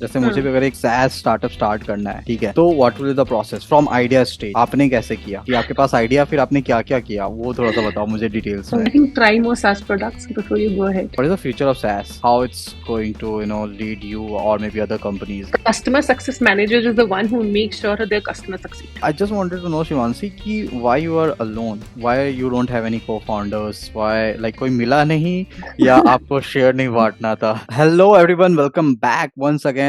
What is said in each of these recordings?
जैसे मुझे भी अगर एक SaaS स्टार्टअप स्टार्ट करना है, ठीक है, तो what will the process from idea stage? आपने कैसे किया कि आपके पास आइडिया, फिर आपने क्या क्या किया, वो थोड़ा सा बताओ मुझे डिटेल्स में. I think try more SaaS products before you go ahead. What is the future of SaaS? How it's going to, lead you or maybe other companies? Customer success manager is the one who makes sure their customers succeed. I just wanted to know, Shivanshi, कि why you are alone? Why you don't have any co-founders? Why like कोई मिला नहीं या आपको share नहीं बांटना था? Hello everyone, welcome back once again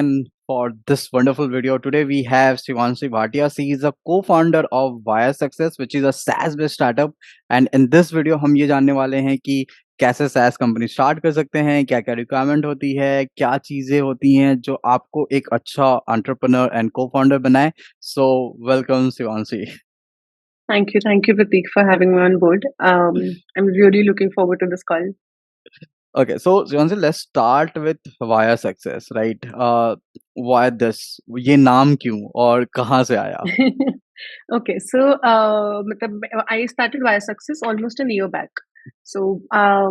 for this wonderful video. Today we have Shivanshi Bhatia. She is a co-founder of ViaSuccess, which is a SaaS-based startup. And in this video हम ये जानने वाले हैं कि कैसे SaaS कंपनी स्टार्ट कर सकते हैं, क्या क्या रिक्वायरमेंट होती है, क्या चीजें होती हैं जो आपको एक अच्छा एंटरप्रेन्योर एंड को-फाउंडर बनाए. So welcome, Shivanshi. Thank you, Pratik, for having me on board. I'm really looking forward to this call. Okay, so Shivanshi, let's start with ViaSuccess, right? Why this? ये नाम क्यों और कहाँ से आया? Okay, so I started ViaSuccess almost a year back. So I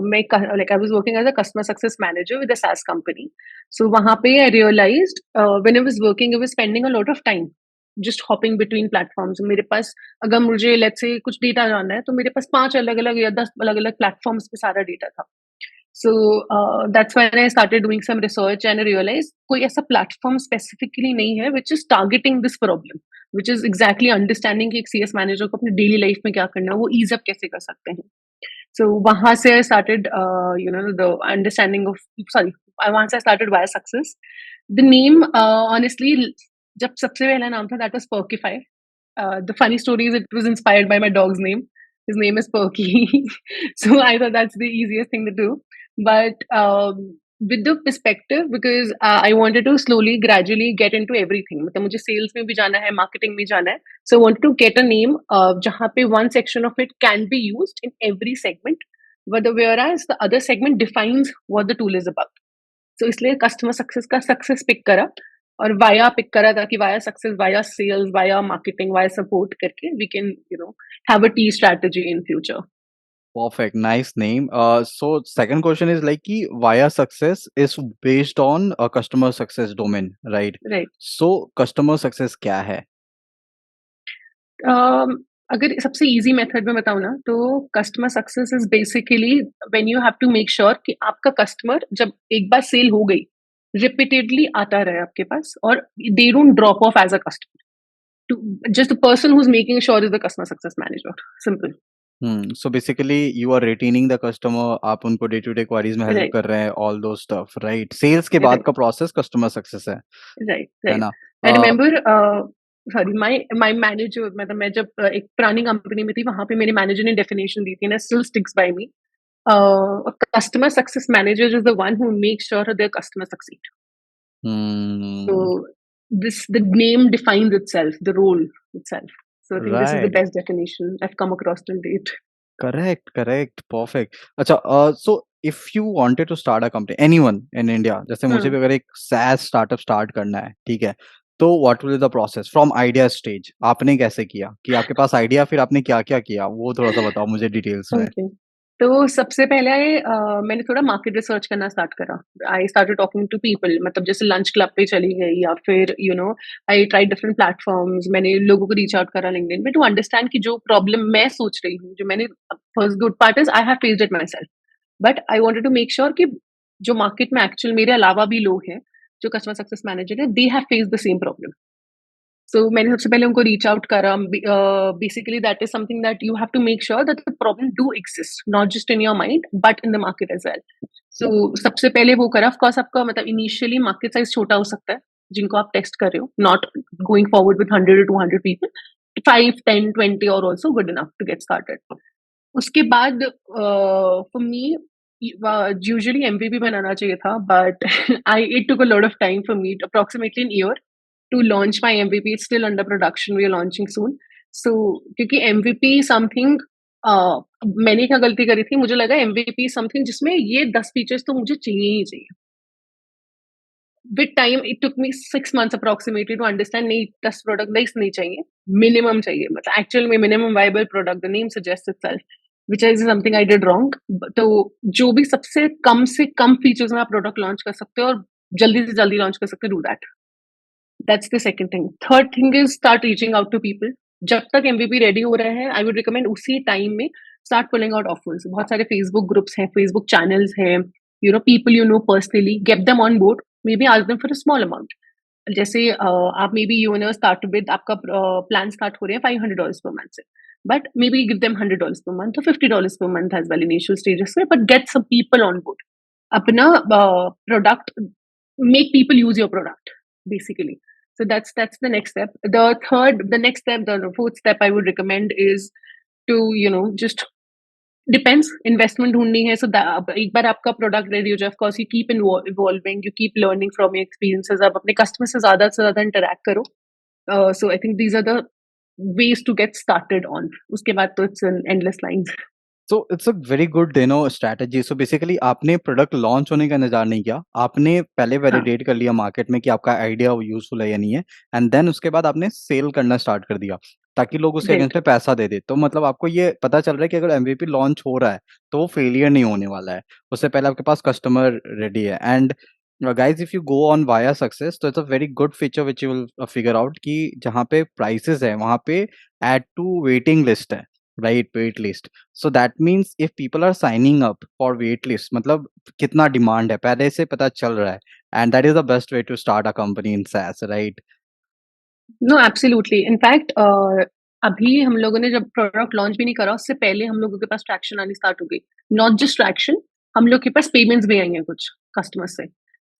was working as a customer success manager with a SaaS company. So वहाँ पे I realized when I was working, I was spending a lot of time just hopping between platforms. मेरे पास अगर मुझे let's say कुछ data जानना है तो मेरे पास 5 अलग-अलग या 10 अलग-अलग platforms पे सारा data था. So that's when I started doing some research and I realized कोई ऐसा platform specifically नहीं है which is targeting this problem, which is exactly understanding कि एक CS manager को अपने daily life में क्या करना है, वो ease up कैसे कर सकते हैं. So वहाँ से I started, the understanding of वहाँ से I started via success. The name, honestly, जब सबसे पहला नाम था that was Perkify. The funny story is it was inspired by my dog's name. His name is Perky. So I thought that's the easiest thing to do. But with the perspective, because I wanted to slowly, gradually get into everything. मतलब मुझे sales में भी जाना है, marketing में जाना है. So I wanted to get a name जहाँ पे one section of it can be used in every segment, but whereas the other segment defines what the tool is about. So इसलिए customer success का success pick करा और via pick करा ताकि via success, via sales, via marketing, via support करके we can have a T strategy in future. Perfect, nice name. So second question is like कि ViaSuccess is based on a customer success domain, right? Right. So customer success क्या है? अगर सबसे easy method में बताऊँ ना तो customer success is basically when you have to make sure कि आपका कस्टमर जब एक बार सेल हो गई रिपीटेडली आता रहे आपके पास और they don't drop off as a customer to just the person who is making sure is the customer success manager simple. So basically you are retaining the customer, आप उनको डे टू डे क्वारीज में help right कर रहे हैं, all those stuff, right? Sales के बाद right का process customer success right है राइट. ना? I uh, remember sorry my my manager मतलब मैं जब एक पुरानी कंपनी में थी वहां पे मेरे मैनेजर ने डेफिनेशन दी थी ना still sticks by me. A customer success manager is the one who makes sure their customers succeed. hmm, So the name defines itself, the role itself. So I think this is the right, best definition I've come across till date. Correct, perfect. अच्छा, so if you wanted to start a company, anyone in India, जैसे मुझे Hmm. भी अगर एक SaaS startup start करना है, ठीक है, तो what will the process from idea stage? आपने कैसे किया कि आपके पास आइडिया, फिर आपने क्या क्या किया, वो थोड़ा सा बताओ मुझे डिटेल्स में. ओके. तो सबसे पहले मैंने थोड़ा मार्केट रिसर्च करना स्टार्ट करा. I started talking to people मतलब जैसे लंच क्लब पे चली गई या फिर आई ट्राई डिफरेंट प्लेटफॉर्म्स. मैंने लोगों को रीच आउट करा लिंक्डइन पे टू अंडरस्टैंड कि जो प्रॉब्लम मैं सोच रही हूँ जो मैंने first good part is I have faced it myself but I wanted to make sure कि जो मार्केट में एक्चुअल मेरे अलावा भी लोग हैं जो कस्टमर सक्सेस मैनेजर है they have faced the same problem. So मैंने सबसे पहले उनको रीच आउट करा. Basically that is something that you have to make sure that the problem do exist not just in your mind but in the market as well. So सबसे पहले वो करा. Of course आपका मतलब इनिशियली मार्केट साइज छोटा हो सकता है जिनको आप टेस्ट कर रहे हो not going forward with 100 to 200 people. 5, 10, 20 और also good enough to get started. उसके बाद फॉर मी यूजुअली एमवीपी बनाना चाहिए था but I it took a lot of time for me approximately an year to launch my MVP. It's still under production. We are launching soon. So क्योंकि MVP something मैंने क्या गलती करी थी मुझे लगा MVP something जिसमें ये 10 फीचर्स तो मुझे चाहिए ही चाहिए. With time it took me 6 months approximately to understand नहीं 10 प्रोडक्ट नहीं चाहिए मिनिमम चाहिए मतलब एक्चुअल में minimum viable product the name suggest itself which is something I did wrong. तो जो भी सबसे कम फीचर्स में आप प्रोडक्ट लॉन्च कर सकते हो और जल्दी से जल्दी लॉन्च कर सकते, do that. That's the second thing. Third thing is start reaching out to people. जब तक एमवीपी रेडी हो रहे हैं, आई वुड रिकमेंड उसी टाइम में स्टार्ट पुलिंग आउट ऑफर्स। बहुत सारे फेसबुक ग्रुप्स हैं, फेसबुक चैनल्स हैं, people personally, get them on board, maybe ask them for a small amount. जैसे आप मे बी स्टार्ट विद, आपका प्लान स्टार्ट हो रहे हैं $500 पर मंथ से, but maybe give them $100 per month और $50 per month as well initial stages में, but get some people on board. अपना product, make people use your product basically. So that's the next step. The next step, the fourth step I would recommend is to just depends, investment ढूंढनी है, so एक बार आपका product ready हो जाए, of course you keep evolving, you keep learning from your experiences, आप अपने customer से ज्यादा इंटरेक्ट करो. So I think these are the ways to get started on. उसके बाद तो it's an endless lines. So it's a very good strategy. So basically आपने product launch होने का इंतजार नहीं किया, आपने पहले हाँ, वैलिडेट कर लिया मार्केट में कि आपका आइडिया यूजफुल है या नहीं है, एंड देन उसके बाद आपने सेल करना स्टार्ट कर दिया ताकि लोग उसके right. अगेंस्ट में पैसा दे दे। तो मतलब आपको ये पता चल रहा है कि अगर एमवीपी लॉन्च हो रहा है तो वो फेलियर नहीं होने वाला है, उससे पहले आपके पास कस्टमर रेडी है। And guys if you go on via success तो it's a very good feature which you will figure out कि जहाँ पे प्राइसेस है वहाँ पे एड टू वेटिंग लिस्ट है, right, wait list. So that means if people are signing up for wait list, मतलब कितना डिमांड है पहले से पता चल रहा है, and that is the best way to start a company in SaaS, right? No, absolutely. In fact अभी हम लोगों ने जब प्रोडक्ट लॉन्च भी नहीं करा, उससे पहले हम लोगों के पास ट्रैक्शन आनी स्टार्ट हो गई। नॉट जस्ट ट्रैक्शन, हम लोग के पास पेमेंट्स भी आई हैं कुछ कस्टमर्स से।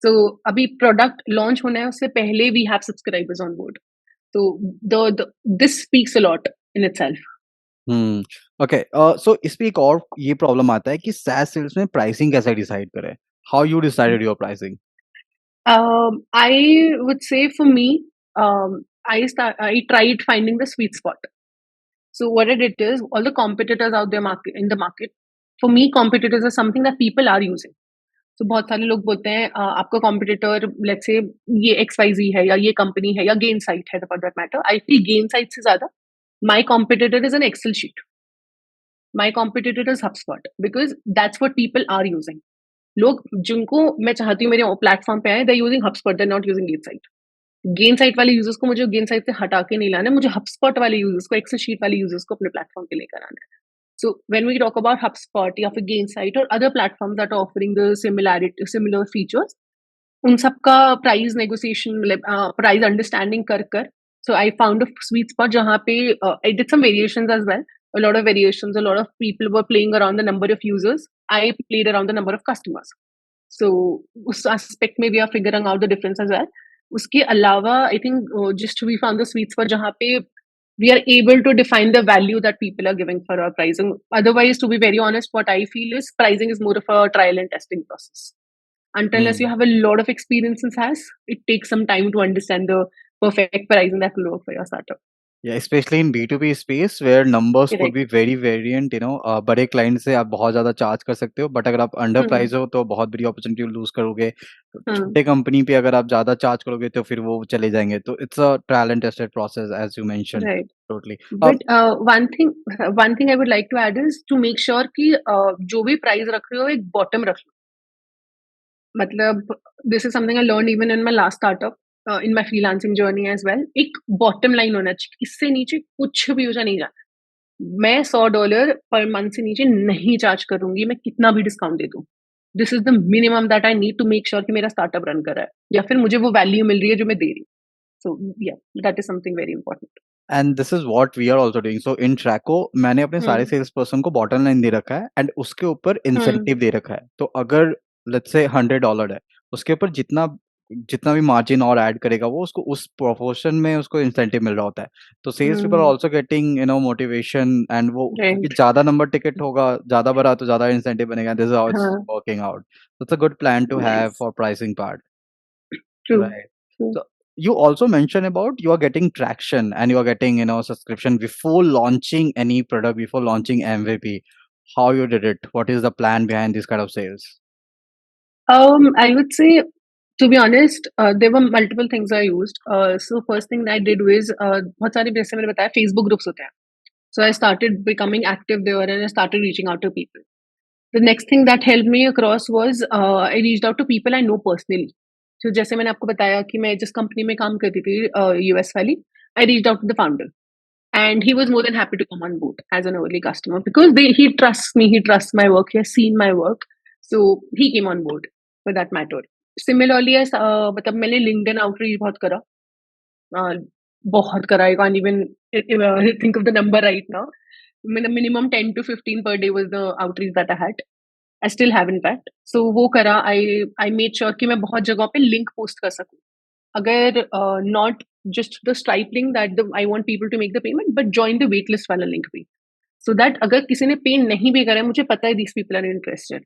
तो अभी प्रोडक्ट लॉन्च होना है, उससे पहले we have subscribers on board. तो the this speaks a lot in itself. Hmm. Okay, so इस पे एक और ये प्रॉब्लम आता है कि SaaS सेल्स में प्राइसिंग कैसे डिसाइड करें? How you decided your pricing? I would say for me, I tried finding the sweet spot. So what I did is, all the competitors out there in the market, for me, competitors are something that people are using. So बहुत सारे लोग बोलते हैं आपका competitor let's say ये XYZ है, या ये कंपनी है, या गेन साइट है, for that matter. I feel Gainsight से ज्यादा my competitor is an Excel sheet, my competitor is HubSpot, because that's what people are using. लोग जिनको मैं चाहती हूँ मेरे प्लेटफॉर्म पे आए, they using HubSpot, they not using Gainsight. Gainsight वाले यूजर्स को मुझे गेन साइट से हटा के नहीं लाना है, मुझे HubSpot वाले यूजर्स को, एक्सेल शीट वाले यूजर्स को अपने प्लेटफॉर्म पे लेकर आना है। So when we talk about HubSpot या फिर Gainsight or other platforms that are offering the similar features, उन सबका प्राइस नेगोशिएशन, मतलब प्राइस अंडरस्टैंडिंग कर so I found a sweet spot जहाँ पे I did some variations as well, a lot of variations, a lot of people were playing around the number of users, I played around the number of customers. So उस aspect में we are figuring out the difference as well. उसके अलावा I think just we found the sweet spot जहाँ पे we are able to define the value that people are giving for our pricing. Otherwise, to be very honest, what I feel is pricing is more of a trial and testing process. Until unless you have a lot of experience in SaaS, it takes some time to understand the perfect pricing that will work for your startup. या specially in B2B space where numbers could Correct. Be very variant, बड़े client से आप बहुत ज़्यादा charge कर सकते हो, but अगर आप अंडर Hmm. प्राइस हो तो बहुत बड़ी अपॉर्चुनिटी लूज़ करोगे। Hmm. छोटे कंपनी पे अगर आप ज़्यादा चार्ज करोगे तो फिर वो चले जाएँगे। तो it's a trial and tested process as you mentioned, Right. Totally. But one thing I would like to add is to make sure कि जो भी प्राइस रख रहे हो एक बॉटम रख लो। मतलब this is something I learn even in my last startup, in my freelancing journey as well. एक बॉटम लाइन होना चाहिए, इससे नीचे कुछ भी हो नहीं जाना। मैं $100 पर मंथ से नीचे नहीं चार्ज करूंगी, मैं कितना भी डिस्काउंट दे दूं। This is the minimum that I need to make sure कि मेरा स्टार्टअप रन कर रहा है, या फिर मुझे वो वैल्यू मिल रही है जो मैं दे रही हूँ। So yeah, that is something very important. And this is what we are also doing. So in Trako मैंने अपने सारे हम्म। सेल्स पर्सन को बॉटम लाइन दे रखा है एंड उसके ऊपर हम्म। इंसेंटिव दे रखा है। तो अगर लेट्स से $100 है, उसके ऊपर जितना जितना भी मार्जिन और ऐड करेगा वो उसको उस प्रोपोर्शन में उसको इंसेंटिव मिल रहा होता है। तो sales people are hmm. Also getting motivation, and वो क्योंकि राइट। ज्यादा नंबर टिकट होगा, ज्यादा भरा तो ज्यादा इंसेंटिव बनेगा। दिस इज हाउ इट्स हाँ। Working out. It's a good plan to have nice. For pricing part, true. right? So you also mentioned about you are getting traction and you are getting subscription before launching any product, before launching MVP. How you did it? What is the plan behind this kind of sales? I would say, to be honest, there were multiple things I used. So first thing that I did was, बहुत सारे जैसे मैंने बताया Facebook groups होते हैं. So I started becoming active there and I started reaching out to people. The next thing that helped me across was I reached out to people I know personally. तो जैसे मैंने आपको बताया कि मैं जिस कंपनी में काम करती थी यूएस वाली, I reached out to the founder and he was more than happy to come on board as an early customer because he trusts me, he trusts my work, he has seen my work, so he came on board for that matter. Similarly as मतलब मैंने LinkedIn outreach बहुत करा, uh, बहुत करा, I can't even think of the number right now. Minimum 10 to 15 per day was the outreach that I had. I still have in fact. So वो करा, I made sure कि मैं बहुत जगहों पे link post कर सकूँ. अगर not just the Stripe link that I want people to make the payment, but join the waitlist वाला link भी. So that अगर किसी ने पे नहीं भी करा है, मुझे पता है these people are interested.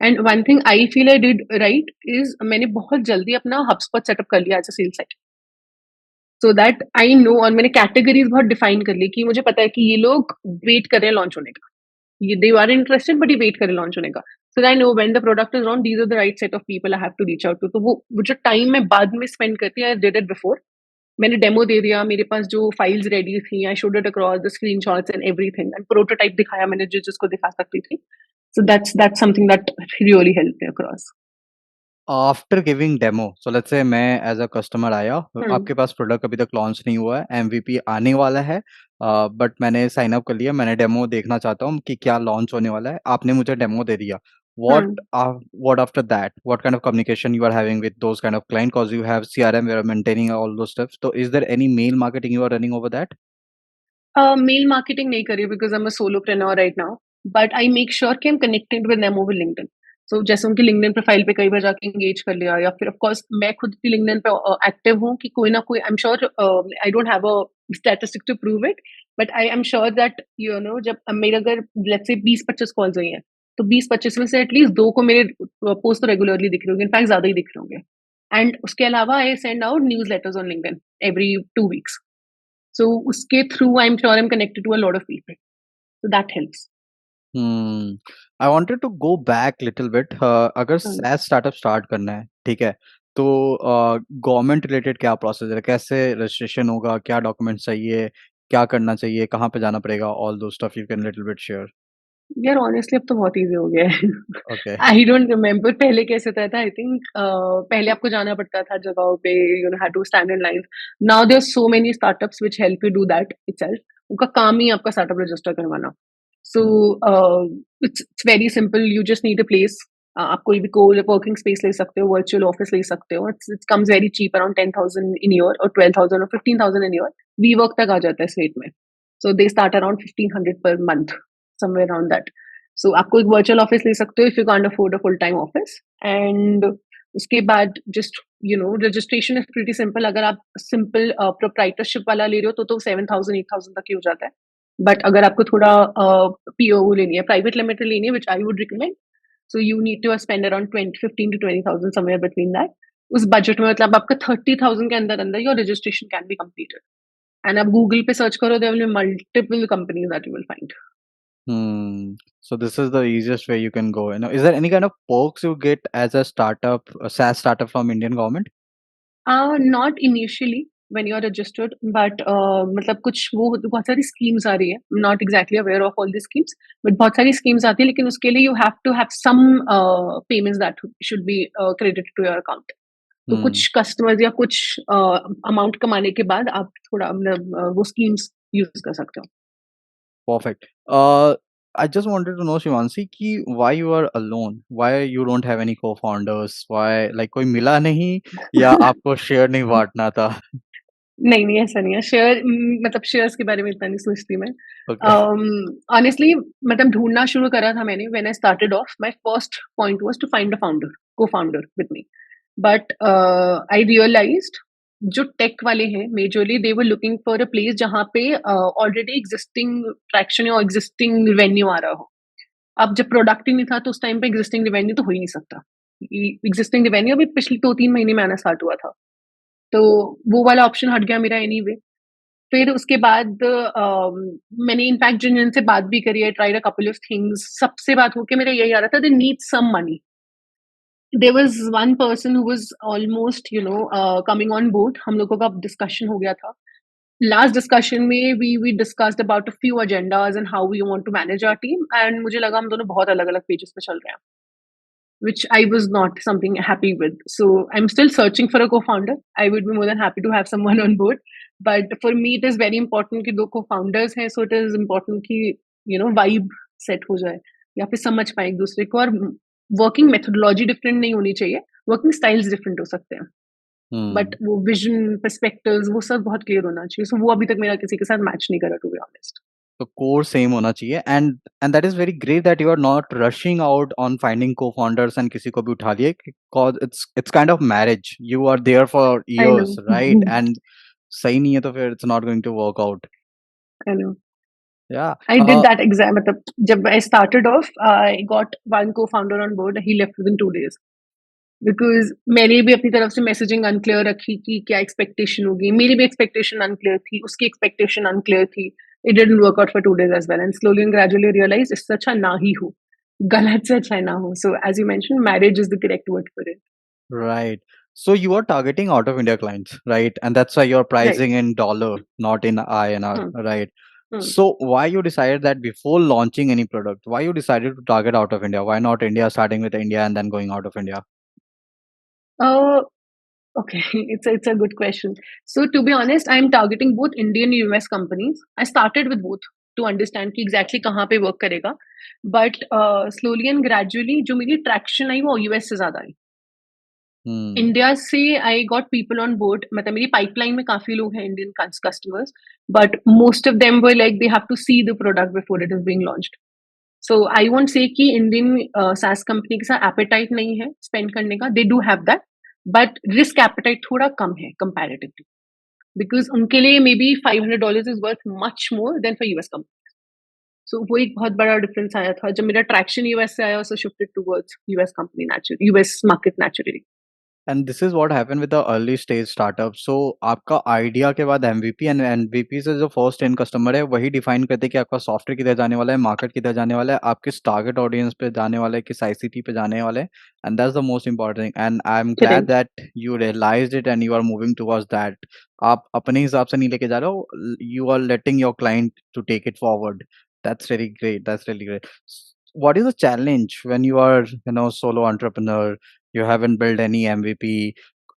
And one thing I feel I did right is मैंने बहुत जल्दी अपना HubSpot setup कर लिया as a sales site. So that I know, और मैंने categories बहुत define कर ली कि मुझे पता है कि ये लोग wait कर रहे हैं launch होने का. They are interested, but ये wait कर रहे हैं launch होने का. So that I know when the product is on, these are the right set of people I have to reach out to. तो वो जो time मैं बाद में spend करती I did it before. मैंने डेमो दे दिया, मेरे पास जो फाइल्स रेडी थी, I showed it across the screenshots and everything, and prototype दिखाया मैंने जिसको दिखा सकती थी. So that's something that really help me across. After giving demo, so let's say मैं एज अ कस्टमर आया, हम्म. आपके पास प्रोडक्ट अभी तक लॉन्च नहीं हुआ है, एमवीपी आने वाला है, बट मैंने साइन अप कर लिया, मैंने डेमो देखना चाहता हूँ कि क्या लॉन्च होने वाला है, आपने मुझे डेमो दे दिया. हम्म. What after that, what kind of communication you are having with those kind of client, because you have CRM, you are maintaining all those steps, so is there any mail marketing you are running over that? Mail marketing नहीं करी because I am a solopreneur right now, but I make sure कि I am connected with them over LinkedIn. So जैसे उनकी LinkedIn profile पे कई बार जाके engage कर लिया, या फिर ऑफ कोर्स मैं खुद भी लिंक्डइन पे एक्टिव हूँ कि कोई ना कोई, I am sure, I don't have a statistic to prove it, but I am sure that you know जब मेरे अगर लेट्स से 20-25 कॉल्स हुई हैं, तो 20-25 में से एटलीस्ट 2 को मेरे पोस्ट तो रेगुलरली दिख रहे होंगे, इनफैक्ट ज्यादा ही दिख रहे होंगे. एंड उसके अलावा I send out news letters on LinkedIn every 2 weeks. So uske through, I'm sure I'm connected to a lot of people. So that helps. Hmm. I wanted to go back little bit. अगर Hmm. SaaS startup start करना है, ठीक है, तो government related क्या process है, कैसे registration होगा, क्या डॉक्यूमेंट्स चाहिए, क्या करना चाहिए, कहाँ पे जाना पड़ेगा, ऑल दो stuff you can little bit share. यार ऑनेस्टली अब तो बहुत ईज़ी हो गया है. ओके. आई डोंट रिमेंबर पहले कैसे होता था. आई थिंक पहले आपको जाना पड़ता था जगहों पे, you know had to stand in line. Now there are so many startups which help you do that itself. उनका काम ही आपका स्टार्टअप रजिस्टर करवाना. So Hmm. It's very simple. You just need a place. आप कोई भी को working space ले सकते हो, वर्चुअल ऑफिस ले सकते हो. It comes very cheap, around 10,000 in year और 12,000 और 15,000 इन ईयर. वी वर्क तक आ जाता है स्टेट में. सो they start around 1,500 per month, somewhere around that. So आपको एक वर्चुअल ऑफिस ले सकते हो if you can't afford a full time office. And उसके बाद just you know registration is pretty simple. अगर आप सिंपल प्रोप्राइटरशिप वाला ले रहे हो तो 7,000 8,000 तक ही हो जाता है. बट अगर आपको थोड़ा पीओ लेनी है, प्राइवेट लिमिटेड लेनी है, which I would recommend, so you need to spend around 15 to 20,000 somewhere between that. उस बजट में मतलब आपका 30,000 के अंदर अंदर your registration can be completed. And आप गूगल पे सर्च करो, there will be multiple companies that you will find. Hmm. So this is the easiest way you can go. Is there any kind of perks you get as a startup, a SaaS startup from Indian government? Not initially when you're registered, but मतलब कुछ वो बहुत सारी schemes आ रही है. I'm not exactly aware of all these schemes, but बहुत सारी schemes आती है, लेकिन उसके लिए you have to have some payments that should be credited to your account. तो Hmm. कुछ customers या कुछ amount कमाने के बाद आप थोड़ा मतलब वो schemes use कर सकते हो. Perfect. I just wanted to know, Shivanshi, कि why you are alone? Why you don't have any co-founders? Why like कोई मिला नहीं या आपको शेयर नहीं बांटना था? नहीं, नहीं, ऐसा नहीं है. मतलब शेयर्स के बारे में इतना नहीं सोचती मैं. ओके. ऑनेस्टली मतलब ढूँढना शुरू करा था मैंने when I started off. My first point was to find a founder, co-founder with me. But I realized जो टेक वाले हैं majorly they were looking for a place जहाँ पे ऑलरेडी एक्जिस्टिंग ट्रैक्शन या एक्जिस्टिंग रेवेन्यू आ रहा हो. अब जब प्रोडक्ट ही नहीं था तो उस टाइम पे एक्जिस्टिंग रेवेन्यू तो हो ही नहीं सकता. एक्जिस्टिंग रेवेन्यू अभी पिछले 2-3 महीने में आना स्टार्ट हुआ था. तो वो वाला ऑप्शन हट गया मेरा एनीवे. फिर उसके बाद मैंने इनफैक्ट जिनसे बात भी करी है, tried a couple of things, सबसे बात होके मेरा यही आ रहा था, they need some money. There was one person who was almost coming on board. हम लोगों का डिस्कशन हो गया था. लास्ट डिस्कशन में we discussed about a few agendas and how we want to manage our team, and मुझे लगा हम दोनों बहुत अलग अलग पेजेस पे चल रहे हैं. which I was not something happy with. So I'm still searching for a co-founder. I would be more than happy to have someone on board. But for me, it is very important कि दो co-founders हैं, so it is important कि vibe set हो जाए या फिर समझ पाए एक दूसरे को, और वर्किंग मेथोडोलॉजी डिफरेंट नहीं होनी चाहिए, वर्किंग स्टाइल्स डिफरेंट हो सकते हैं, बट Hmm. वो विजन पर्सपेक्टिव्स वो सब बहुत क्लियर होना चाहिए. सो वो अभी तक मेरा किसी के साथ मैच नहीं करा, टू बी ऑनेस्ट. तो कोर सेम होना चाहिए and that is very great that you are not rushing out on finding co-founders and किसी को भी उठा लिए because it's kind of marriage. You are there for I know. Years right and सही नहीं है तो फिर it's not going to work out. I know. Yeah I did that exam. मतलब जब I started off, I got one co-founder on board. He left within 2 days. Because मैंने भी अपनी तरफ से मैसेजिंग अनक्लियर रखी कि क्या एक्सपेक्टेशन होगी, मेरी भी एक्सपेक्टेशन अनक्लियर थी, उसकी एक्सपेक्टेशन अनक्लियर थी. It didn't work out for 2 days as well, and slowly and gradually realize इससे अच्छा ना ही हो, गलत से अच्छा ना हो. So as you mention, marriage is the correct word for it. right. So you are targeting out of India clients, right? And that's why you're right. pricing in dollar, not in INR, hmm. right? Hmm. So why you decided that before launching any product, why you decided to target out of India? Why not India, starting with India and then going out of India? Okay, it's a good question. So to be honest, I'm targeting both Indian and US companies. I started with both to understand कि exactly कहाँ पे work करेगा, but slowly and gradually जो मेरी traction आई वो US से ज़्यादा आई. Hmm. India से I got people on board, मतलब मेरी पाइपलाइन में काफी लोग हैं Indian customers, but most of them were like they have to see the product before it is being launched. So I won't say कि Indian सास company के साथ एपेटाइट नहीं है स्पेंड करने का, they do have that, but risk appetite थोड़ा कम है कंपैरेटिवली, बिकॉज उनके लिए maybe $500 is worth much more than for US company. So वो एक बहुत बड़ा डिफरेंस आया था जब मेरा ट्रैक्शन यूएस से आया, so shifted towards US company naturally, US market naturally. And this is what happened with the early stage startup. So आपका आइडिया के बाद एमवीपी एंड एमवीपी से जो फर्स्ट 10 कस्टमर है वही डिफाइन करते हैं कि आपका सॉफ्टवेयर किधर जाने वाला है, मार्केट किधर जाने वाला है, आप किस टारगेट ऑडियंस पे जाने वाला है, किस आईसीटी पे जाने वाले हैं. And that's the most important thing and I am glad correct. That you realized it and you are moving towards that. आप अपने हिसाब से नहीं लेके जा रहे हो, you are letting your client to take it forward. That's really great, that's really great. What is the challenge when you are, solo entrepreneur, you haven't built any MVP,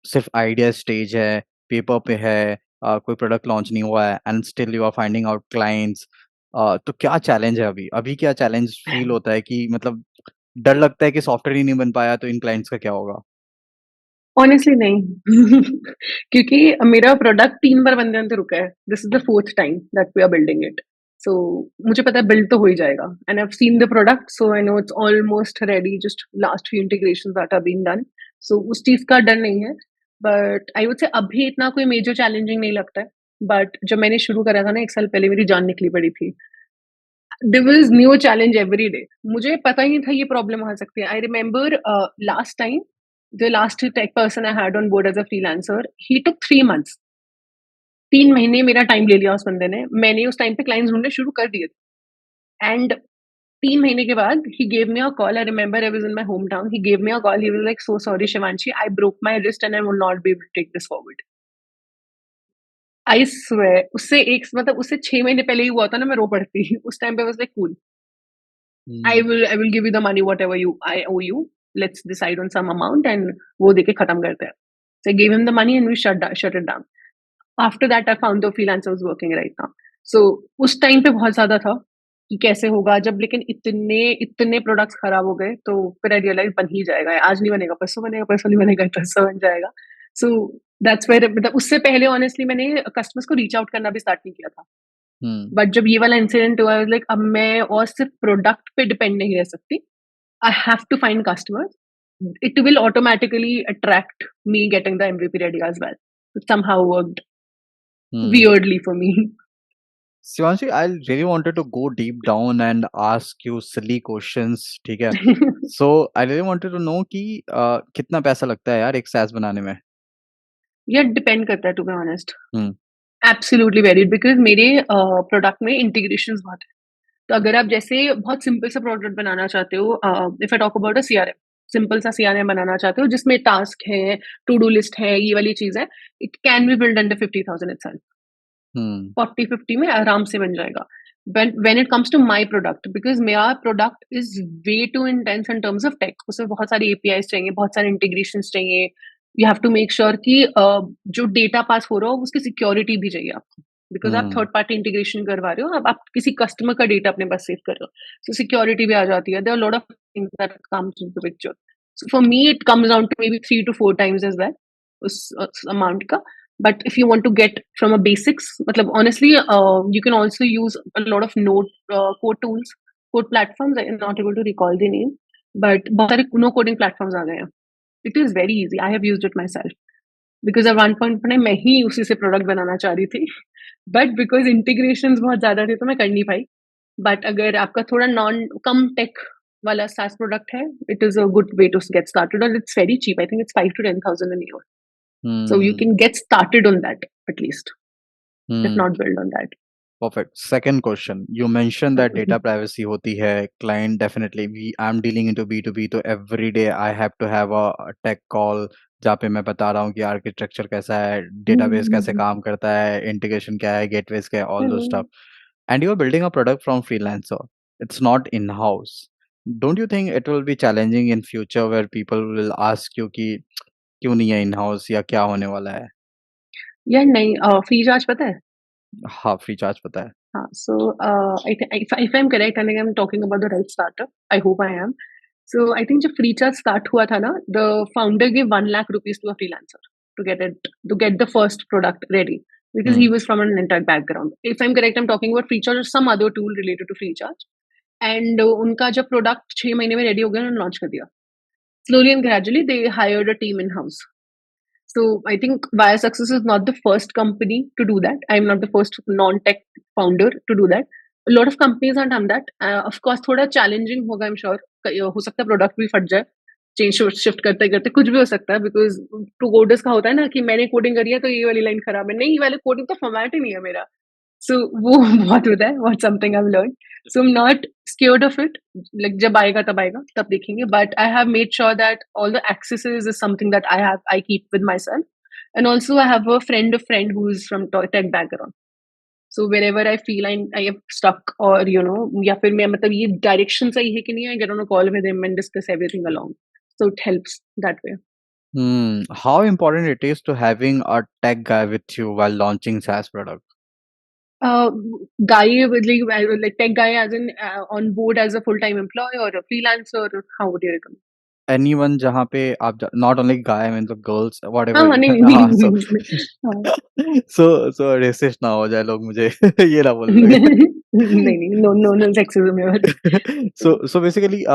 सिर्फ आइडिया स्टेज है, paper पे है, कोई product launch नहीं हुआ है and still you are finding out clients. तो क्या चैलेंज है अभी? अभी क्या चैलेंज फील होता है कि मतलब डर लगता है कि सॉफ्टवेयर ही नहीं बन पाया तो इन क्लाइंट्स का क्या होगा? ऑनेस्टली नहीं. क्योंकि मेरा प्रोडक्ट 3 बार बनने अंदर रुका है. This is the fourth time that we are building it. So मुझे पता है बिल्ड तो हो ही जाएगा, and I have seen the product, so I know it's almost ready, just last few integrations that are being done. So उस चीज का डर नहीं है, बट आई वुड से अभी इतना कोई मेजर चैलेंजिंग नहीं लगता है. बट जब मैंने शुरू करा था ना 1 साल पहले, मेरी जान निकली पड़ी थी. There was new challenge every day. मुझे पता ही नहीं था ये प्रॉब्लम आ सकती है. I remember last time the last tech person I had on board as a freelancer, he took 3 months. 3 महीने मेरा टाइम ले लिया उस बंदे ने. मैंने उस टाइम पे क्लाइंट्स ढूंढने शुरू कर दिए थे, एंड 3 महीने के बाद he gave me a call. I remember I was in my hometown. He gave me a call. He was like, "So sorry, Shivanshi, I broke my wrist and I will not be able to take this forward." I swear, उससे एक मतलब उससे 6 महीने पहले ही हुआ था ना, मैं रो पड़ती. उस टाइम पे was like, cool, hmm. I will give you the money whatever you I owe you. Let's decide on some amount and वो देके खत्म करते हैं. So I gave him the money and we shut it down. After that I found the freelancer was working right now. So उस time पे बहुत ज्यादा था कि कैसे होगा जब, लेकिन इतने इतने प्रोडक्ट्स खराब हो गए तो फिर आई रियलाइज बन ही जाएगा. आज नहीं बनेगा परसों बनेगा, परसों नहीं बनेगा परसों बन जाएगा. सो दैट्स वेयर, मतलब उससे पहले ऑनेस्टली मैंने कस्टमर्स को रीच आउट करना भी स्टार्ट नहीं किया था. हम्म. बट जब ये वाला इंसिडेंट हुआ, लाइक अब मैं और सिर्फ प्रोडक्ट पे डिपेंड नहीं रह सकती. I have to find customers. It will automatically attract me getting the MVP ready as well. It somehow worked hmm. weirdly for me. Shivanshi, I really wanted to go deep down and ask you silly questions, ठीक है? So I really wanted to know कि कितना पैसा लगता है यार एक SaaS बनाने में? ये डिपेंड करता है, to be honest. Hmm. Absolutely varied, because मेरे प्रोडक्ट में इंटीग्रेशंस बहुत है. तो अगर आप जैसे बहुत सिंपल सा प्रोडक्ट बनाना चाहते हो, if I talk about a CRM, simple सा सीआरएम बनाना चाहते हो जिसमें टास्क है, टू डू लिस्ट है, ये वाली चीज है, it can be build under 50,000 itself. Hmm. 40-50 में आराम से बन जाएगा. when it comes to my product, because मेरा product is way too intense in terms of tech. उसमें बहुत सारे APIs चाहिए, बहुत सारे integrations चाहिए. You have to make sure कि जो data pass हो रहा हो उसकी security भी चाहिए आपको, because आप Hmm. third party integration करवा रहे हो, अब आप किसी customer का data अपने पास save कर रहे हो, so security भी आ जाती है. There are a lot of things that comes into the picture. So for me it comes down to maybe 3 to 4 times as that उस amount का. But if you want to get from a basics, मतलब honestly, you can also use a lot of code tools, code platforms. I am not able to recall the name, but बहुत सारे no coding platforms आ गए हैं. It is very easy. I have used it myself because at one point पर मैं ही उसी से product बनाना चाह रही थी. But because integrations बहुत ज़्यादा थे तो मैं कर नहीं पाई. But अगर आपका थोड़ा कम tech वाला SaaS product है, it is a good way to get started, and it's very cheap. I think it's 5 to 10,000 a year. So you Hmm. can get started on that at least, if Hmm. not build on that. Perfect. Second question. You mentioned that Mhm. data privacy होती है. Client definitely. I'm dealing into B2B, तो every day I have to have a tech call जहाँ पे मैं बता रहा हूँ कि आर्किटेक्चर कैसा है, डेटाबेस कैसे Mhm. काम करता है, इंटीग्रेशन क्या है, गेटवेज क्या है, all those stuff. Mhm. And you're building a product from freelancer. It's not in-house. Don't you think it will be challenging in future where people will ask you कि क्यों नहीं है in-house या क्या होने वाला है? यार नहीं, फ्री चार्ज पता है? हाँ, फ्री चार्ज पता है. हाँ, so if I'm correct, and I'm talking about the right startup, I hope I am. So I think जब फ्री चार्ज start हुआ था ना, the founder gave 1 lakh rupees to a freelancer to get the first product ready, because he Hmm. was from an internet background. If I'm correct, I'm talking about free charge or some other tool related to free charge. And उनका जब product 6 महीने में ready हो गया, उन्होंने launch कर दिया. Slowly and gradually, they hired a team in house. So I think ViaSuccess is not the first company to do that. I'm not the first non-tech founder to do that. A lot of companies have done that. Of course, थोड़ा challenging होगा, I'm sure. हो सकता है product भी फट जाए. Change shift करते करते कुछ भी हो सकता है, बिकॉज टू कोडर्स का होता है ना कि मैंने कोडिंग करी है तो ये वाली लाइन खराब है, नहीं ये वाले कोडिंग तो फॉर्मेट ही नहीं है मेरा. सो वो बहुत होता है, what something I have learn. So I am not scared of it. Like जब आएगा तब देखेंगे, but I have made sure that all the axes is something that I keep with my self. And also I have a friend who is from tech background. So wherever I feel I am stuck, or या फिर मैं मतलब ये direction सही है कि नहीं, I get on a call with him and discuss everything along. So it helps that way. Hmm. How important it is to having a tech guy with you while launching SaaS product? Uh, guy with like tech guy as in on board as a full-time employee or a freelancer, or how would you recommend? Anyone जहाँ पे आप not only guy, I mean the girls, हाँ, whatever. हाँ, नहीं, नहीं, हाँ, नहीं, so नहीं, हाँ. so racist ना हो जाए लोग मुझे ये ना बोलने लगे. नहीं, नहीं, no sexism here. So basically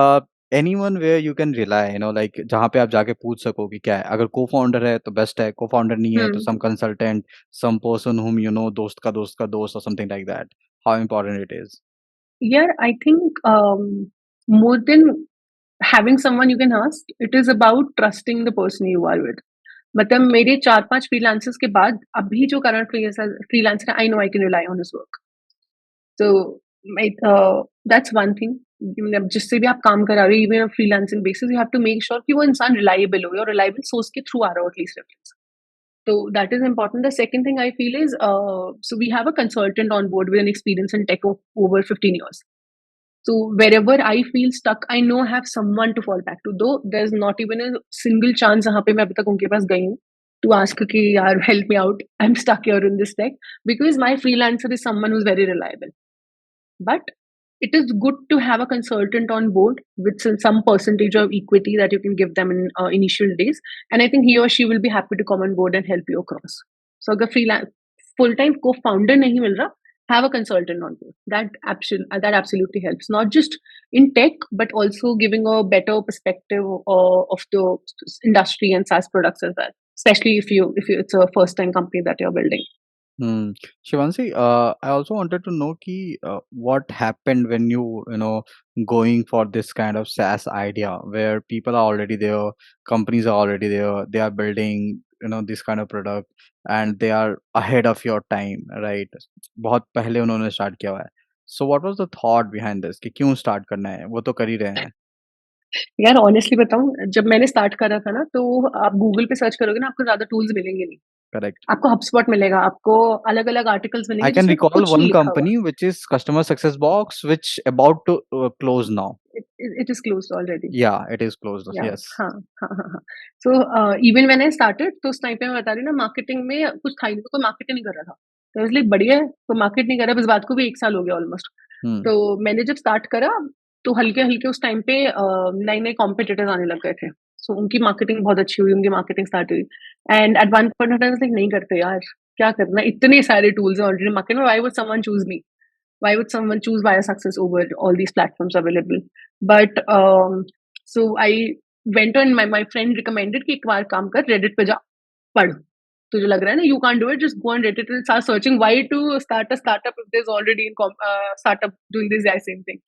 anyone where you can rely, like जहाँ पे आप जाके पूछ सको कि क्या है. अगर co-founder है तो best है, co-founder नहीं है तो Hmm. some consultant, some person whom you know, दोस्त का दोस्त or something like that. How important it is. Yeah, I think more than having someone you can ask, it is about trusting the person you are with. मतलब मेरे 4-5 freelancers के बाद अभी जो current freelancer है, I know I can rely on his work. तो that's one thing. मतलब जिससे भी आप काम करा रहे हो, even freelancing basis, you have to make sure कि वो इंसान रिलायबल हो, और रिलायबल सोर्स के थ्रू आ रहा हो at least reference. So that is important. The second thing I feel is, so we have a consultant on board with an experience in tech of over 15 years. So wherever I feel stuck, I know I have someone to fall back to. Though there's not even a single chance जहाँ पे मैं अभी तक उनके पास गई हूँ to ask कि यार help me out. I'm stuck here in this tech, because my freelancer is someone who's very reliable. But it is good to have a consultant on board with some percentage of equity that you can give them in initial days. And I think he or she will be happy to come on board and help you across. So अगर freelance full time co-founder नहीं मिल रहा, have a consultant on board. That absolutely helps, not just in tech, but also giving a better perspective of the industry and SaaS products as well. Especially if it's a first time company that you're building. Hmm. Shivanshi, I also wanted to know what happened when you going for this kind of SaaS idea where people are already there, companies are already there, they are building this kind of product and they are ahead of your time, right? बहुत पहले उन्होंने start किया हुआ है. So what was the thought behind this कि क्यों start करना है? वो तो कर ही रहे हैं. यार ऑनेस्टली बताऊँ, जब मैंने स्टार्ट करा था ना, तो आप गूगल पे सर्च करोगे ना, आपको ज़्यादा टूल्स मिलेंगे नहीं. करेक्ट। आपको HubSpot मिलेगा, आपको अलग-अलग आर्टिकल्स I मिलेंगे can जिसमें recall कुछ नहीं one लिखा हुआ। company which is Customer Success Box, which about to close now. It is closed already. Yeah, it is closed. या Yes. हाँ, हाँ, हाँ, हाँ। So even when I started तो उस टाइम पे मैं बता रही हूँ ना मार्केटिंग में कुछ था ही नहीं, कोई मार्केट नहीं कर रहा था। तो आई वाज़ लाइक बढ़िया है, कोई मार्केट नहीं कर रहा है, इस बात को भी 1 साल हो गया ऑलमोस्ट। Hmm. तो मैंने जब स्टार्ट करा तो हल्के-हल्के उस टाइम पे नए-नए कॉम्पिटिटर्स आने लग गए थे। सो उनकी मार्केटिंग बहुत अच्छी हुई, उनकी मार्केटिंग स्टार्ट हुई and at one point of time like नहीं करते यार, क्या करना है? इतने सारे टूल्स हैं ऑलरेडी मार्केट में, why would someone choose me? Why would someone choose ViaSuccess over all these platforms available? But so I went on. My friend recommended कि एक बार काम कर Reddit पे जा पढ़. तुझे लग रहा है ना you can't do it, just go on Reddit and start searching why to start a startup if there's already in startup doing this exact same thing.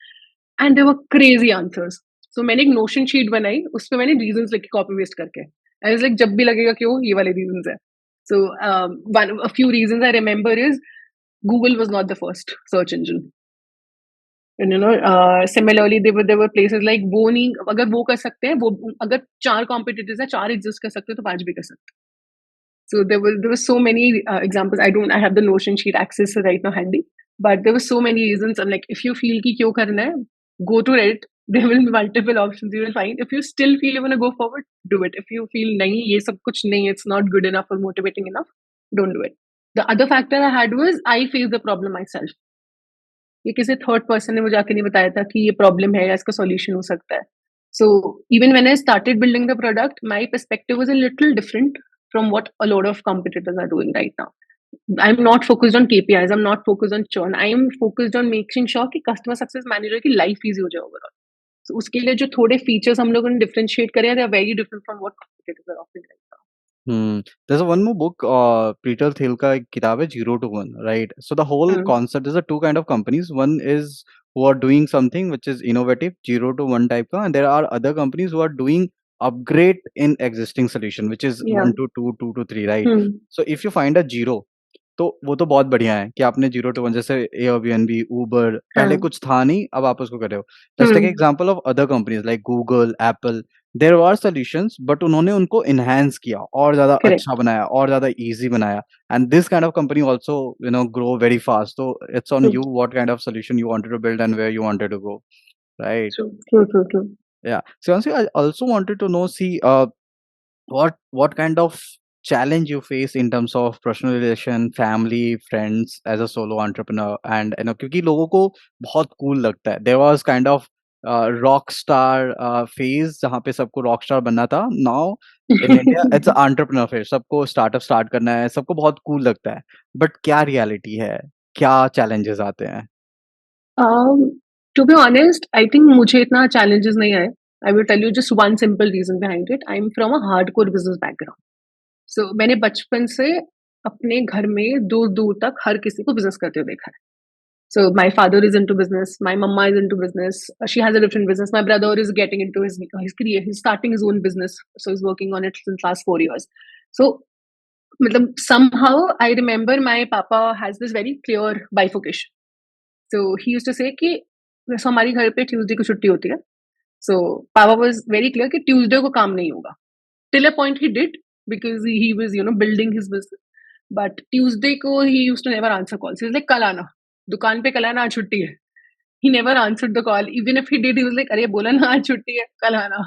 And there were crazy answers. So मैंने एक notion sheet बनाई, उस पे मैंने reasons लिखे copy paste करके. I was like जब भी लगेगा क्यों ये वाले reasons है. So a few reasons I remember is Google was not the first search engine. And similarly there were places like वो नहीं अगर वो कर सकते हैं वो अगर 4 कॉम्पिटिटर्स हैं 4 एग्जिस्ट कर सकते हैं तो 5 भी कर सकते हैं. So there were so many examples. I have the Notion sheet access right now handy, but there were so many reasons. I'm like, if you feel कि क्यों करना है, go to it. There will be multiple options you will find. If you still feel you want to go forward, do it. If you feel नहीं ये सब कुछ नहीं, it's not good enough or motivating enough, don't do it. The other factor I had was I faced the problem myself. ये किसी third person ने मुझे आके नहीं बताया था कि ये प्रॉब्लम है या इसका सॉल्यूशन हो सकता है. So even when I started building the product, my perspective was a little different from what a lot of competitors are doing right now. I'm not focused on KPIs. I'm not focused on churn. I am focused on making sure कि customer success manager की life easy हो जाए overall. So उसके लिए जो थोड़े features हम लोगों ने differentiate करे हैं, they are very different from what competitors are offering right now. There's one more book, Peter Thiel का एक किताब है Zero to One, right? So the whole Hmm. concept, there's a two kind of companies. One is who are doing something which is innovative, zero to one type का, and there are other companies who are doing upgrade in existing solution, which is Yeah. one to two, two to three, right? Hmm. So if you find a zero, तो वो तो बहुत बढ़िया है कि आपने zero to one जैसे Airbnb, उबर पहले हाँ. कुछ था नहीं, अब आप उसको कर रहे हो. Let's take Hmm. Example of other companies like Google, Apple. There are solutions but उन्होंने उनको एनहांस किया और ज्यादा अच्छा Correct. बनाया और ज्यादा इजी बनाया. And this kind of company also grow very fast. तो it's on True. You what kind of solution you wanted to build and where you wanted to go, right? True. True. True. True. Yeah. So honestly, I also wanted to know, see, what kind of challenge you face in terms of personal relation, family, friends as a solo entrepreneur. And क्योंकि लोगों को बहुत cool लगता है. There was kind of rock star phase जहाँ पे सबको rock star बनना था. Now in India it's an entrepreneur phase. सबको startup start करना है, सबको बहुत cool लगता है. But क्या reality है, क्या challenges आते हैं? To be honest, I think मुझे इतना challenges नहीं आए. I will tell you just one simple reason behind it. I'm from a hardcore business background. So मैंने बचपन से अपने घर में दूर दूर तक हर किसी को business करते हुए देखा है. So my father is into business. My mama is into business. She has a different business. My brother is getting into he's starting his own business. So he's working on it since last 4 years. So मतलब somehow I remember my papa has this very clear bifurcation. So he used to say कि जैसे हमारी घर पे Tuesday को छुट्टी होती है. So Papa was very clear कि ट्यूसडे को काम नहीं होगा. Till a point he did because he was building his business. But Tuesday को he used to never answer calls. He was like कल आना, दुकान पे कल आना, आज छुट्टी है. He never answered the call. Even if he did, he was like अरे बोला ना आज छुट्टी है, कल आना.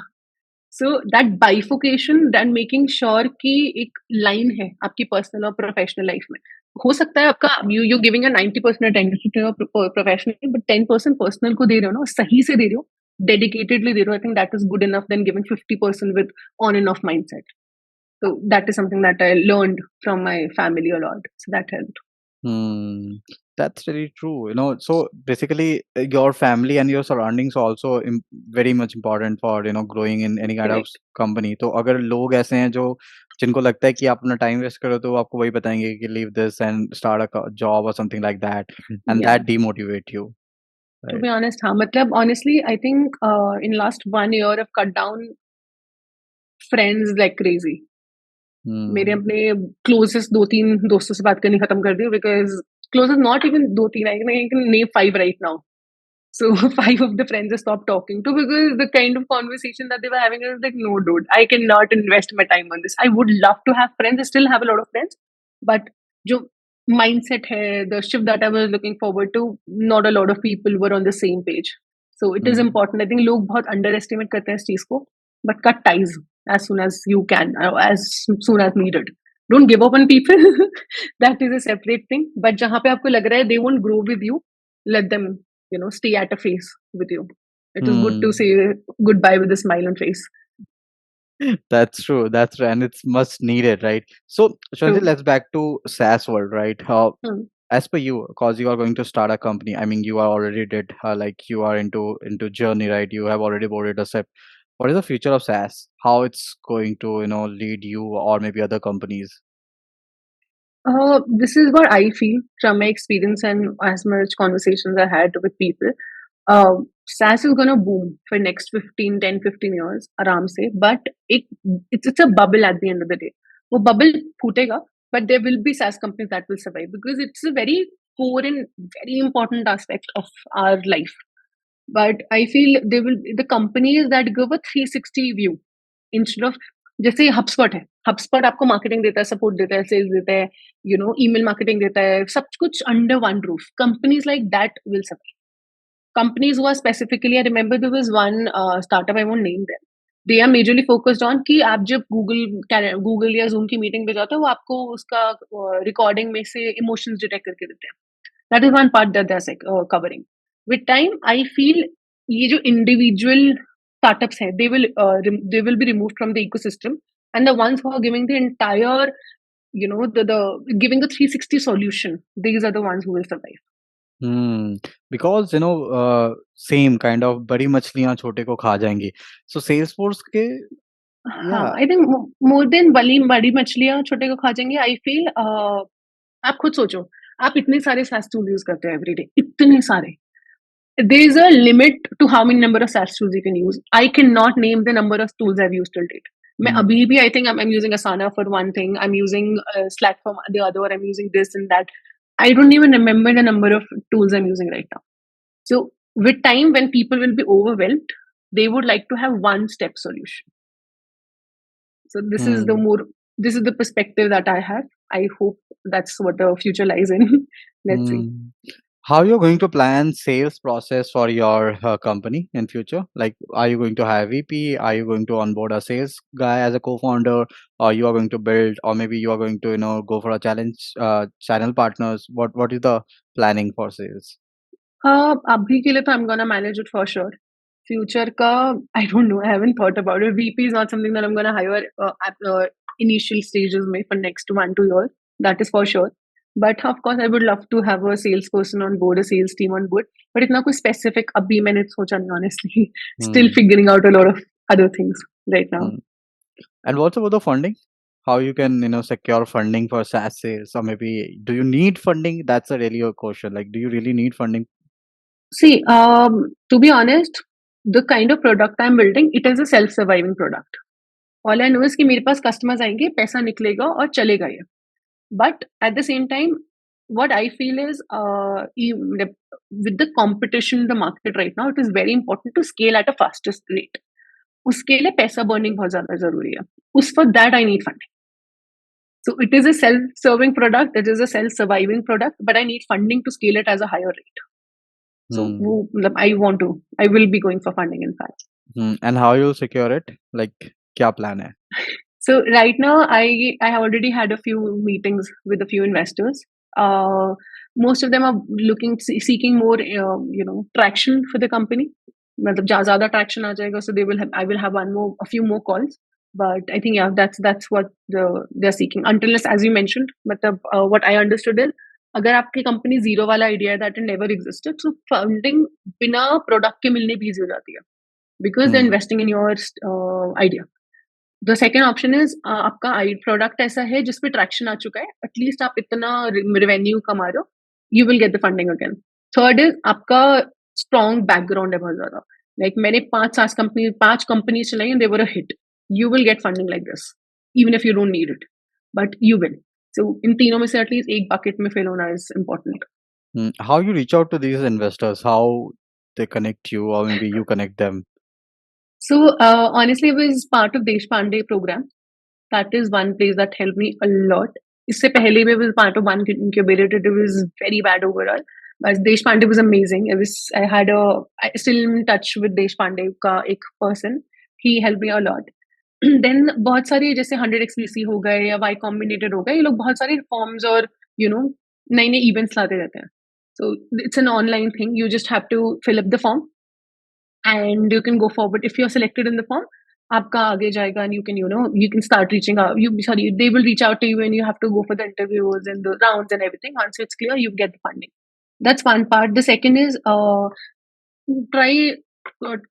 So that bifurcation, that making sure कि एक लाइन है आपकी पर्सनल और प्रोफेशनल लाइफ में. हो सकता है आपका you giving a 90% attention to your professional but 10% personal को दे रहे हो ना, सही से दे रहे हो, डेडिकेटेडली दे रहे हो. I think that is good enough then giving 50% with on and off mindset. So that is something that I learned from my family a lot. So that helped. Hmm, that's very true. So basically, your family and your surroundings also very much important for growing in any kind of Correct. company. तो अगर लोग ऐसे हैं जो जिनको लगता है कि आप अपना टाइम वेस्ट करो तो वो आपको वही बताएंगे कि leave this and start a job or something like that, and Yeah. that demotivate you, To right? be honest, हाँ मतलब honestly, I think in last 1 year I've cut down friends like crazy. मेरे Hmm. अपने closest 2-3 दोस्तों से बात करनी खत्म कर दी because closest not even 2-3 I can name 5 right now. So 5 of the friends I stopped talking to because the kind of conversation that they were having, I was like, no, dude, I cannot invest my time on this. I would love to have friends. I still have a lot of friends, but जो mindset है, the shift that I was looking forward to, not a lot of people were on the same page. So it is Hmm. important. I think लोग बहुत underestimate करते हैं इस चीज को, but cut ties as soon as you can, as soon as needed. Don't give up on people. That is a separate thing. But जहाँ पे आपको लग रहा है they won't grow with you, let them, stay at a face with you. It is good to Hmm. say goodbye with a smile on face. That's true. That's true, and it's much needed, right? So, Shanti, True. let's back to SaaS world, right? Hmm. As per you, because you are going to start a company. I mean, you are already did like you are into journey, right? You have already boarded a step. What is the future of SaaS? How it's going to lead you or maybe other companies? This is what I feel from my experience and as much conversations I had with people. SaaS is gonna boom for next 15 years, आराम से. But it's a bubble at the end of the day. वो bubble फूटेगा, but there will be SaaS companies that will survive because it's a very core and very important aspect of our life. But I feel the companies that give a 360 view instead of, जैसे HubSpot है. HubSpot आपको marketing देता है, support देता है, sales देता है, email marketing देता है, सब कुछ under one roof. Companies like that will survive. Companies who are specifically, I remember there was one startup, I won't name them. They are majorly focused on कि आप जब गूगल या जूम की meeting पे जाते हो, वो आपको उसका रिकॉर्डिंग में से इमोशंस डिटेक्ट करके देते हैं. That is one part that they're covering. With time, I feel ये जो individual startups हैं, they will be removed from the ecosystem, and the ones who are giving the entire, the giving the 360 solution, these are the ones who will survive. Hmm. Because same kind of बड़ी मछलियां छोटे को खा जाएंगी. So Salesforce के हाँ, yeah. I think more than बली बड़ी मछलियाँ छोटे को खा जाएँगे. आई फील आप खुद सोचो, आप इतने सारे SaaS टूल यूज़ करते हो एवरीडे, इतने सारे. There is a limit to how many number of SaaS tools you can use. I cannot name the number of tools I've used till date. मैं Hmm. अभी भी I think I'm using Asana for one thing. I'm using Slack for the other. I'm using this and that. I don't even remember the number of tools I'm using right now. So with time, when people will be overwhelmed, they would like to have one step solution. So Hmm. this is the perspective that I have. I hope that's what the future lies in. Let's see. Hmm. How you're going to plan sales process for your company in future? Like, are you going to hire VP? Are you going to onboard a sales guy as a co-founder, or you are going to build, or maybe you are going to go for a channel partners? What is the planning for sales? अभी के लिए तो I'm gonna manage it for sure. Future का I don't know. I haven't thought about it. VP is not something that I'm gonna hire at initial stages में for next 1-2 years. That is for sure. But of course, I would love to have a salesperson on board, a sales team on board. But इतना कोई specific अभी मैंने सोचा नहीं honestly. Still Hmm. figuring out a lot of other things right now. Hmm. And what's about the funding? How you can secure funding for SaaS sales, or maybe do you need funding? That's a really a question. Like, do you really need funding? See, to be honest, the kind of product I'm building, it is a self-surviving product. All I know is कि मेरे पास customers आएंगे, पैसा निकलेगा और चलेगा ये. But at the same time, what I feel is, with the competition in the market right now, it is very important to scale at a fastest rate. उसके लिए पैसा burning बहुत ज़्यादा ज़रूरी है. For that I need funding. So it is a self-serving product, it is a self-surviving product, but I need funding to scale it as a higher rate. So Hmm. I will be going for funding in fact. Hmm. And how you'll secure it? Like, क्या plan है? So right now, I have already had a few meetings with a few investors. Most of them are seeking more traction for the company. मतलब ज़्यादा traction आ जाएगा, so I will have a few more calls. But I think yeah, that's what they're seeking. Until as you mentioned, मतलब what I understood is, अगर आपकी company zero वाला idea है that it never existed, so funding बिना product के मिलने भी easy हो जाती है because they're Hmm. investing in your idea. The second option is, आपका आई प्रोडक्ट ऐसा है जिसपे ट्रैक्शन आ चुका है, एटलीस्ट आप इतना रेवेन्यू कमा रहे हो, you will get the funding again. Third is आपका स्ट्रॉन्ग बैकग्राउंड है बहुत ज्यादा. लाइक मैंने 5 कंपनीज चलाई, they were a hit. You will get funding like this even if you don't need it, but you will. So इन तीनों में से एटलीस्ट एक बकेट में फेल होना is important. Hmm. How you reach out to these investors? How they connect you, or maybe you connect them? So honestly, I was part of Desh Pandey program. That is one place that helped me a lot. इससे पहले भी was part of one incubator. It was very bad overall. But Desh Pandey was amazing. I still in touch with Desh Pandey का एक person. He helped me a lot. Then बहुत सारे जैसे 100xbc हो गए या Y Combinator हो गए, ये लोग बहुत सारे फॉर्म्स और नए नए इवेंट्स लाते रहते हैं. So it's an online thing. You just have to fill up the form and you can go forward. If you're selected in the form, आपका आगे जाएगा and you can start reaching out. They will reach out to you and you have to go for the interviews and the rounds and everything. Once it's clear, you get the funding. That's one part. The second is try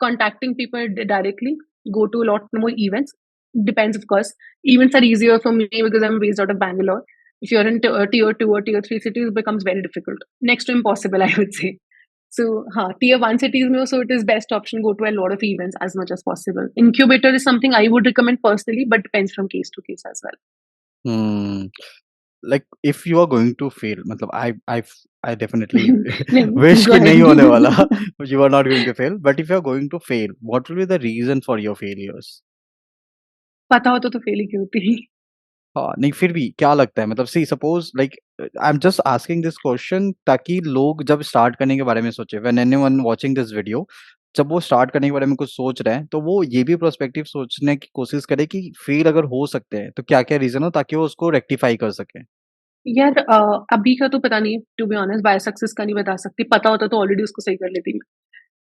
contacting people directly. Go to a lot more events. Depends, of course. Events are easier for me because I'm based out of Bangalore. If you're in tier 2 or tier 3 cities, it becomes very difficult. Next to impossible, I would say. So, tier 1 cities, so it is best option. Go to a lot of events as much as possible. Incubator is something I would recommend personally, but depends from case to case as well. Hmm. Like if you are going to fail, मतलब I definitely नहीं, wish go कि नहीं होने वाला. ahead. You are not going to fail. But if you are going to fail, what will be the reason for your failures? पता होता तो fail ही क्यों होती. हाँ, नहीं फिर भी क्या लगता है मतलब see suppose like I am just asking this question ताकि लोग जब स्टार्ट करने के बारे में सोचे when anyone watching this video जब वो स्टार्ट करने के बारे में कुछ सोच रहे हैं तो वो ये भी प्रोस्पेक्टिव सोचने की कोशिश करे कि फेल अगर हो सकते हैं तो क्या क्या रीजन हो ताकि वो उसको रेक्टिफाई कर सके. यार अभी का तो पता नहीं, to be honest. By success का नहीं बता सकती. पता होता तो ऑलरेडी उसको सही कर लेती मैं.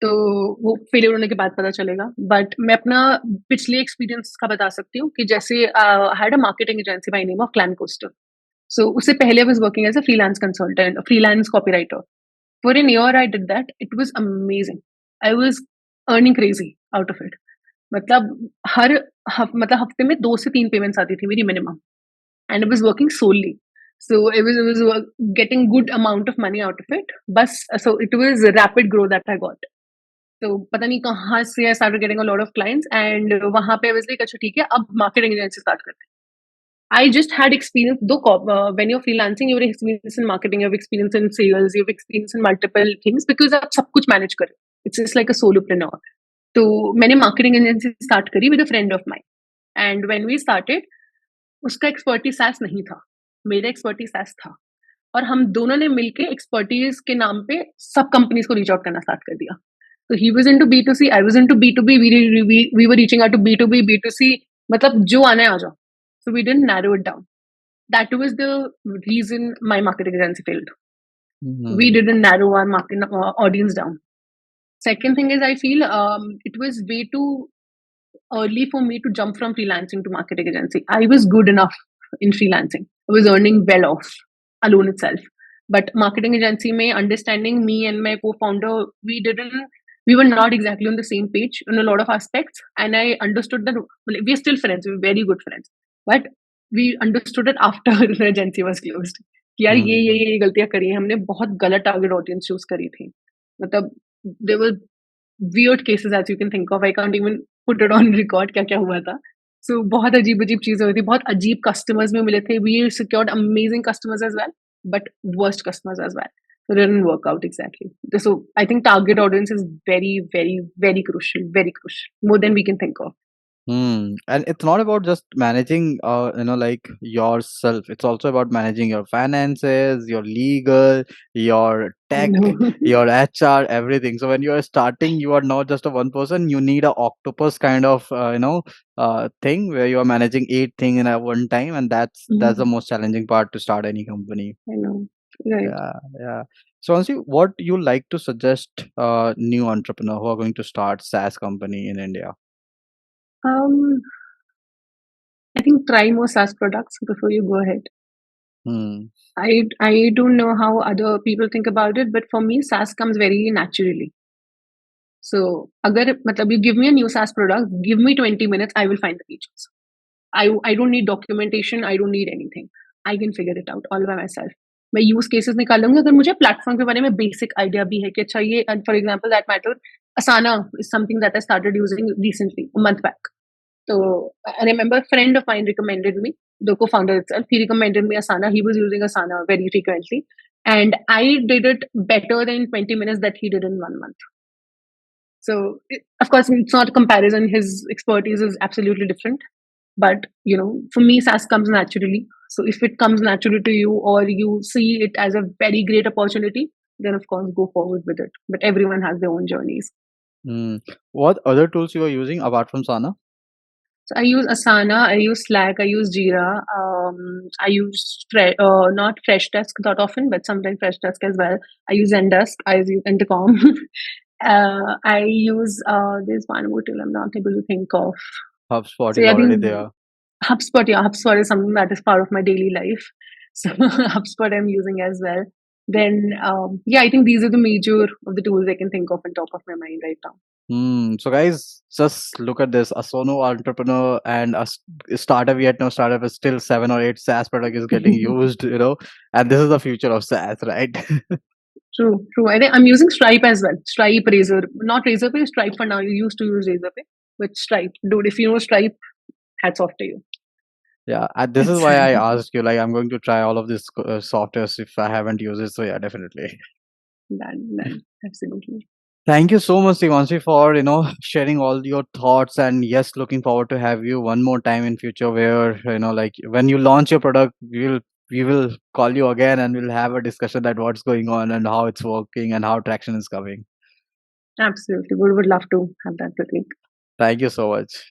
तो वो फेलियर होने के बाद पता चलेगा. बट मैं अपना पिछले एक्सपीरियंस का बता सकती हूँ कि जैसे had a marketing agency by name of Clan Coaster. So उससे पहले I was working as a freelance consultant, freelance copywriter. For an year I did that. It was amazing. I was earning crazy out of it. मतलब मतलब हफ्ते में 2 से 3 payments आती थी मेरी minimum. And I was working solely. So getting good amount of money out of it. But so it was rapid growth that I got. तो पता नहीं कहाँ से I started getting a lot of clients and वहाँ पे I was like अच्छा ठीक है अब marketing agency start करते हैं. I just had experience though when you're freelancing you have experience in marketing, you have experience in sales, you have experience in multiple things because आप सब कुछ manage कर. It's just like a solopreneur. तो मैंने marketing agency start करी with a friend of mine. And when we started उसका expertise cess नहीं था. मेरा एक्सपर्टीज सैस था. और हम दोनों ने मिलके एक्सपर्टीज के नाम पे सब कंपनीज को रीच आउट करना स्टार्ट कर दिया. तो he was into B2C, I was into B2B. We were reaching out to B2B, B2C. मतलब जो आना है आ जाओ. So we didn't narrow it down. That was the reason my marketing agency failed. We Hmm. didn't narrow our market audience down. Second thing is I feel it was way too early for me to jump from freelancing to marketing agency. I was good enough in freelancing. I was earning well off alone itself. But marketing agency may understanding me and my co-founder, we were not exactly on the same page in a lot of aspects. And I understood that we're still friends, we're very good friends. But we understood it after the agency was closed. कि यार ये गलतियां करी हैं हमने. बहुत गलत target audience choose करी थी. मतलब there were weird cases as you can think of. I can't even put it on record क्या क्या हुआ था. So बहुत अजीब अजीब चीजें हुई थी. बहुत अजीब customers में मिले थे. We secured amazing customers as well, but worst customers as well. So it didn't work out exactly. So I think target audience is very, very, very crucial, more than we can think of. And it's not about just managing, like yourself. It's also about managing your finances, your legal, your I tech, know. your HR, everything. So when you are starting, you are not just a one person. You need a octopus kind of, thing where you are managing 8 things in a one time, and that's the most challenging part to start any company. I know. Right. Yeah, yeah. So, honestly, what you like to suggest new entrepreneur who are going to start SaaS company in India? Um, I think try more SaaS products before you go ahead. Hmm. I don't know how other people think about it, but for me, SaaS comes very naturally. So अगर मतलब you give me a new SaaS product, give me 20 minutes, I will find the features. I don't need documentation, I don't need anything. I can figure it out all by myself. मैं use cases निकाल लूंगी अगर मुझे platform के बारे में basic idea भी है कि अच्छा ये for example that matter असाना is something that I started using recently a month back. So I remember a friend of mine recommended me, the co-founder itself, he recommended me Asana. He was using Asana very frequently. And I did it better than 20 minutes that he did in 1 month. So, of course, it's not a comparison. His expertise is absolutely different. But, for me, SaaS comes naturally. So if it comes naturally to you or you see it as a very great opportunity, then of course go forward with it. But everyone has their own journeys. Hmm. What other tools you are using apart from Sana? So I use Asana, I use Slack, I use Jira. I use not Freshdesk that often, but sometimes Freshdesk as well. I use Zendesk. I use Intercom. I use there's one more tool I'm not able to think of. HubSpot So is yeah, I already think there. HubSpot. Yeah, HubSpot is something that is part of my daily life. So HubSpot I'm using as well. Then yeah, I think these are the major of the tools I can think of on top of my mind right now. So guys, just look at this. A solo entrepreneur and startup, yet no startup, is still 7 or 8 SaaS product is getting used, and this is the future of SaaS, right? True, true. I think I'm using Stripe as well. Stripe, Razor, not Razorpay, Stripe for now. You used to use Razorpay, but Stripe, dude. If you know Stripe, hats off to you. Yeah, and this is It's why I asked you. Like, I'm going to try all of this softwares if I haven't used it. So yeah, definitely. done, absolutely. Thank you so much, Shivanshi, for sharing all your thoughts. And yes, looking forward to have you one more time in future, where like when you launch your product, we will call you again and we'll have a discussion that what's going on and how it's working and how traction is coming. Absolutely, would love to have that, Pratik. Thank you so much.